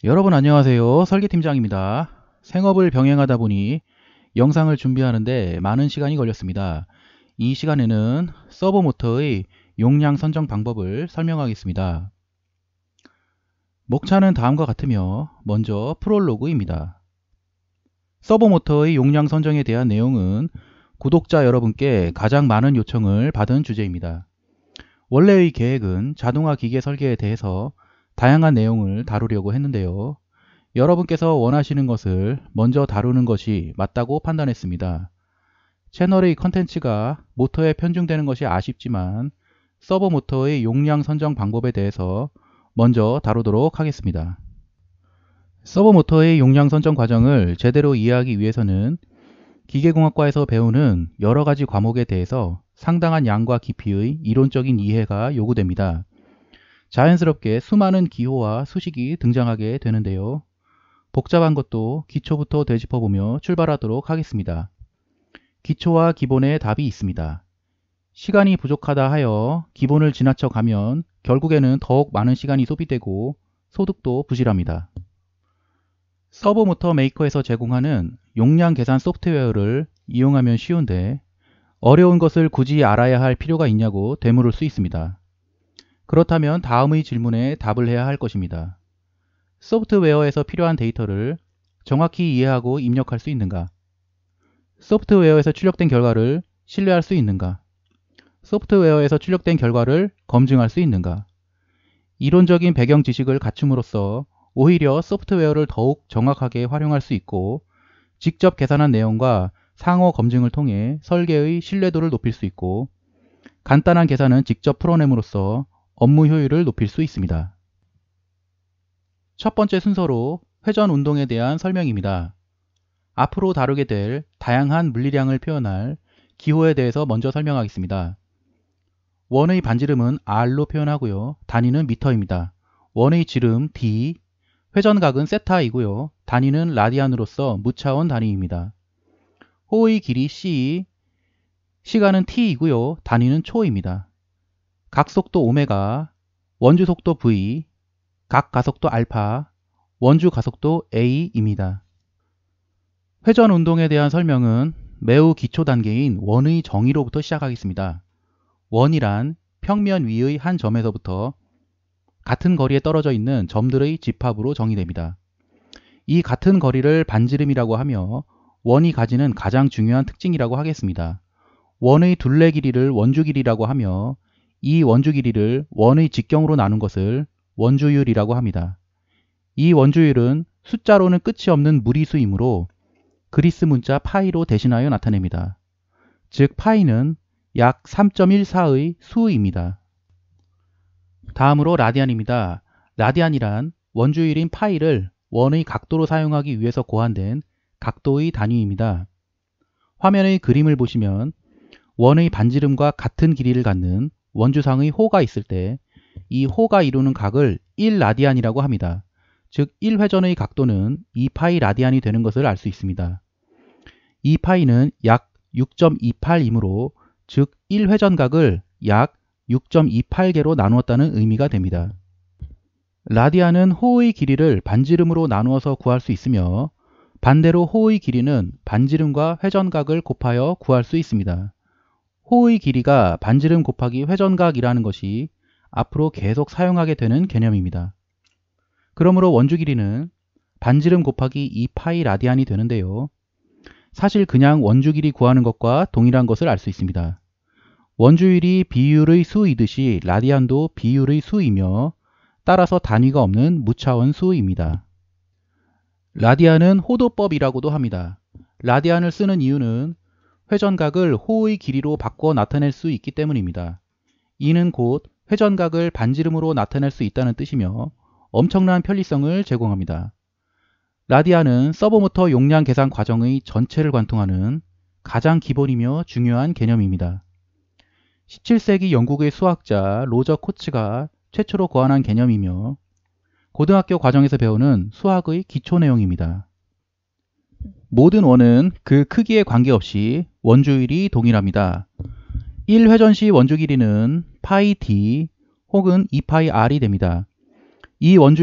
여러분 안녕하세요. 설계팀장입니다. 생업을 병행하다 보니 영상을 준비하는데 많은 시간이 걸렸습니다. 이 시간에는 서버모터의 용량 선정 방법을 설명하겠습니다. 목차는 다음과 같으며 먼저 프롤로그입니다. 서버모터의 용량 선정에 대한 내용은 구독자 여러분께 가장 많은 요청을 받은 주제입니다. 원래의 계획은 자동화 기계 설계에 대해서 다양한 내용을 다루려고 했는데요. 여러분께서 원하시는 것을 먼저 다루는 것이 맞다고 판단했습니다. 채널의 컨텐츠가 모터에 편중되는 것이 아쉽지만 서버 모터의 용량 선정 방법에 대해서 먼저 다루도록 하겠습니다. 서버 모터의 용량 선정 과정을 제대로 이해하기 위해서는 기계공학과에서 배우는 여러 가지 과목에 대해서 상당한 양과 깊이의 이론적인 이해가 요구됩니다. 자연스럽게 수많은 기호와 수식이 등장하게 되는데요. 복잡한 것도 기초부터 되짚어보며 출발하도록 하겠습니다. 기초와 기본의 답이 있습니다. 시간이 부족하다 하여 기본을 지나쳐 가면 결국에는 더욱 많은 시간이 소비되고 소득도 부실합니다. 서버모터 메이커에서 제공하는 용량 계산 소프트웨어를 이용하면 쉬운데 어려운 것을 굳이 알아야 할 필요가 있냐고 되물을 수 있습니다. 그렇다면 다음의 질문에 답을 해야 할 것입니다. 소프트웨어에서 필요한 데이터를 정확히 이해하고 입력할 수 있는가? 소프트웨어에서 출력된 결과를 신뢰할 수 있는가? 소프트웨어에서 출력된 결과를 검증할 수 있는가? 이론적인 배경 지식을 갖춤으로써 오히려 소프트웨어를 더욱 정확하게 활용할 수 있고 직접 계산한 내용과 상호 검증을 통해 설계의 신뢰도를 높일 수 있고 간단한 계산은 직접 풀어냄으로써 업무 효율을 높일 수 있습니다. 첫 번째 순서로 회전 운동에 대한 설명입니다. 앞으로 다루게 될 다양한 물리량을 표현할 기호에 대해서 먼저 설명하겠습니다. 원의 반지름은 R로 표현하고요. 단위는 미터입니다. 원의 지름 D, 회전각은 세타이고요. 단위는 라디안으로서 무차원 단위입니다. 호의 길이 C, 시간은 T이고요. 단위는 초입니다. 각속도 오메가, 원주 속도 V, 각 가속도 알파, 원주 가속도 A입니다. 회전 운동에 대한 설명은 매우 기초 단계인 원의 정의로부터 시작하겠습니다. 원이란 평면 위의 한 점에서부터 같은 거리에 떨어져 있는 점들의 집합으로 정의됩니다. 이 같은 거리를 반지름이라고 하며 원이 가지는 가장 중요한 특징이라고 하겠습니다. 원의 둘레 길이를 원주 길이라고 하며 이 원주 길이를 원의 직경으로 나눈 것을 원주율이라고 합니다. 이 원주율은 숫자로는 끝이 없는 무리수이므로 그리스 문자 파이로 대신하여 나타냅니다. 즉 파이는 약 3.14의 수입니다. 다음으로 라디안입니다. 라디안이란 원주율인 파이를 원의 각도로 사용하기 위해서 고안된 각도의 단위입니다. 화면의 그림을 보시면 원의 반지름과 같은 길이를 갖는 원주상의 호가 있을 때 이 호가 이루는 각을 1라디안이라고 합니다. 즉 1회전의 각도는 2파이 라디안이 되는 것을 알 수 있습니다. 2파이는 약 6.28이므로 즉 1회전각을 약 6.28개로 나누었다는 의미가 됩니다. 라디안은 호의 길이를 반지름으로 나누어서 구할 수 있으며 반대로 호의 길이는 반지름과 회전각을 곱하여 구할 수 있습니다. 호의 길이가 반지름 곱하기 회전각이라는 것이 앞으로 계속 사용하게 되는 개념입니다. 그러므로 원주 길이는 반지름 곱하기 2파이 라디안이 되는데요. 사실 그냥 원주 길이 구하는 것과 동일한 것을 알 수 있습니다. 원주율이 비율의 수이듯이 라디안도 비율의 수이며 따라서 단위가 없는 무차원 수입니다. 라디안은 호도법이라고도 합니다. 라디안을 쓰는 이유는 회전각을 호의 길이로 바꿔 나타낼 수 있기 때문입니다. 이는 곧 회전각을 반지름으로 나타낼 수 있다는 뜻이며 엄청난 편리성을 제공합니다. 라디안은 서버모터 용량 계산 과정의 전체를 관통하는 가장 기본이며 중요한 개념입니다. 17세기 영국의 수학자 로저 코츠가 최초로 고안한 개념이며 고등학교 과정에서 배우는 수학의 기초 내용입니다. 모든 원은 그 크기에 관계없이 원주율이 동일합니다. 1회전 시 원주 길이는 파이 d 혹은 2파이 r이 됩니다. 이 원주